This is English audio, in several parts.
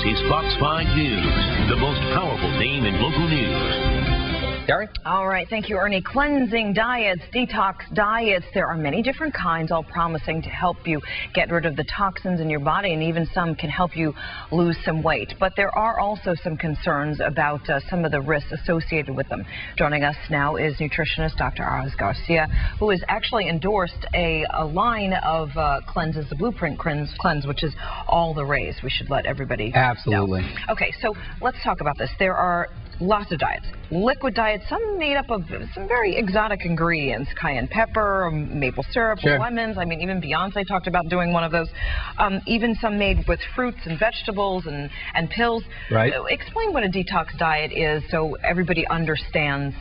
is Fox 5 News, the most powerful name in local news. Gary? All right, thank you, Ernie. Cleansing diets, detox diets, there are many different kinds, all promising to help you get rid of the toxins in your body, and even some can help you lose some weight. But there are also some concerns about some of the risks associated with them. Joining us now is nutritionist Dr. Garcia, who has actually endorsed a line of cleanses, the Blueprint Cleanse, which is all the rage. We should let everybody Absolutely. know. Okay, so let's talk about this. There are lots of diets. Liquid diets, some made up of some very exotic ingredients, cayenne pepper, maple syrup, lemons. I mean, even Beyonce talked about doing one of those. Even some made with fruits and vegetables and pills. Right. Explain what a detox diet is so everybody understands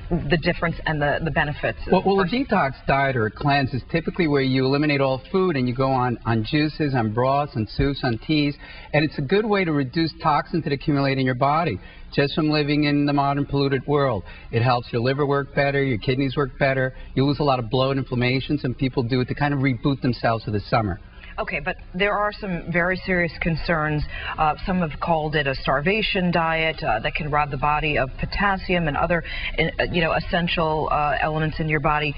the difference and the benefits. Well, a detox diet or a cleanse is typically where you eliminate all food and you go on juices, on broths, on soups, on teas, and it's a good way to reduce toxins that accumulate in your body just from living in the modern polluted world. It helps your liver work better, your kidneys work better, you lose a lot of bloat, inflammation. Some people do it to kind of reboot themselves for the summer. Okay, but there are some very serious concerns. Some have called it a starvation diet that can rob the body of potassium and other, essential elements in your body.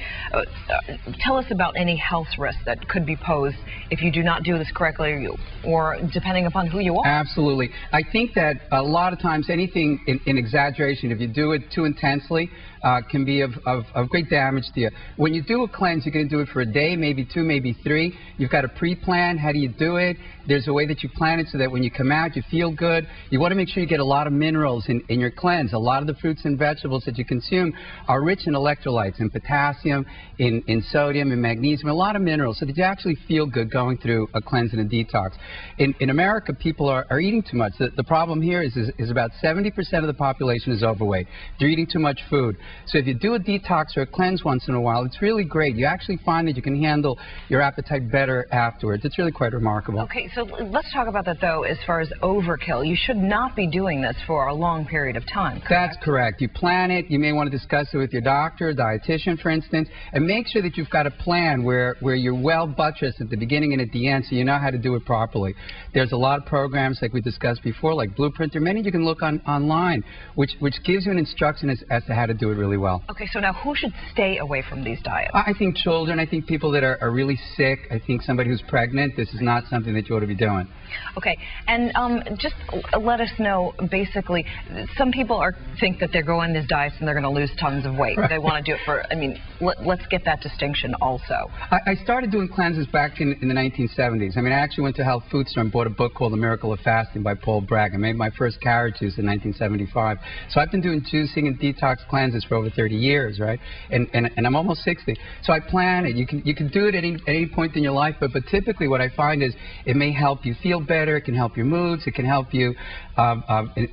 Tell us about any health risks that could be posed if you do not do this correctly, or depending upon who you are. Absolutely. I think that a lot of times anything in exaggeration, if you do it too intensely, can be of great damage to you. When you do a cleanse, you're going to do it for a day, maybe two, maybe three. You've got a pre-plan. How do you do it? There's a way that you plan it so that when you come out, you feel good. You want to make sure you get a lot of minerals in your cleanse. A lot of the fruits and vegetables that you consume are rich in electrolytes, in potassium, in sodium, in magnesium, a lot of minerals, so that you actually feel good going through a cleanse and a detox. In America, people are eating too much. The problem here is about 70% of the population is overweight. They're eating too much food. So if you do a detox or a cleanse once in a while, it's really great. You actually find that you can handle your appetite better afterwards. It's really quite remarkable. Okay, so let's talk about that, though, as far as overkill. You should not be doing this for a long period of time, correct? That's correct. You plan it. You may want to discuss it with your doctor, dietitian, for instance, and make sure that you've got a plan where you're well buttressed at the beginning and at the end so you know how to do it properly. There's a lot of programs, like we discussed before, like Blueprint. There are many you can look online, which gives you an instruction as to how to do it really well. Okay, so now who should stay away from these diets? I think children. I think people that are really sick. I think somebody who's pregnant. This is not something that you ought to be doing. Okay, and just let us know, basically, some people think that they're going these diets and they're going to lose tons of weight. Right. They want to do it for, let's get that distinction also. I started doing cleanses back in the 1970s. I actually went to a health food store and bought a book called The Miracle of Fasting by Paul Bragg. I made my first carrot juice in 1975. So I've been doing juicing and detox cleanses for over 30 years, right? And I'm almost 60. So I plan it. You can do it at any point in your life, but typically what I find is it may help you feel better, it can help your moods, it can help you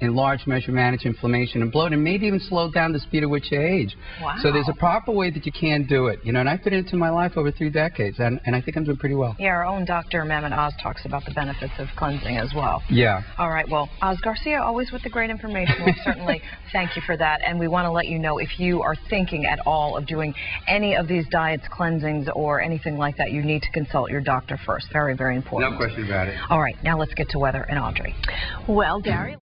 in large measure manage inflammation and bloat, and maybe even slow down the speed at which you age. Wow. So there's a proper way that you can do it, and I put it into my life over 3 decades, and I think I'm doing pretty well. Yeah, our own Dr. Mehmet Oz talks about the benefits of cleansing as well. Yeah. All right, well, Oz Garcia, always with the great information. We'll certainly thank you for that, and we want to let you know if you are thinking at all of doing any of these diets, cleansings, or anything like that, you need to consult your doctor first. Very, very important. No question about it. All right, now let's get to weather and Audrey. Well, Gary.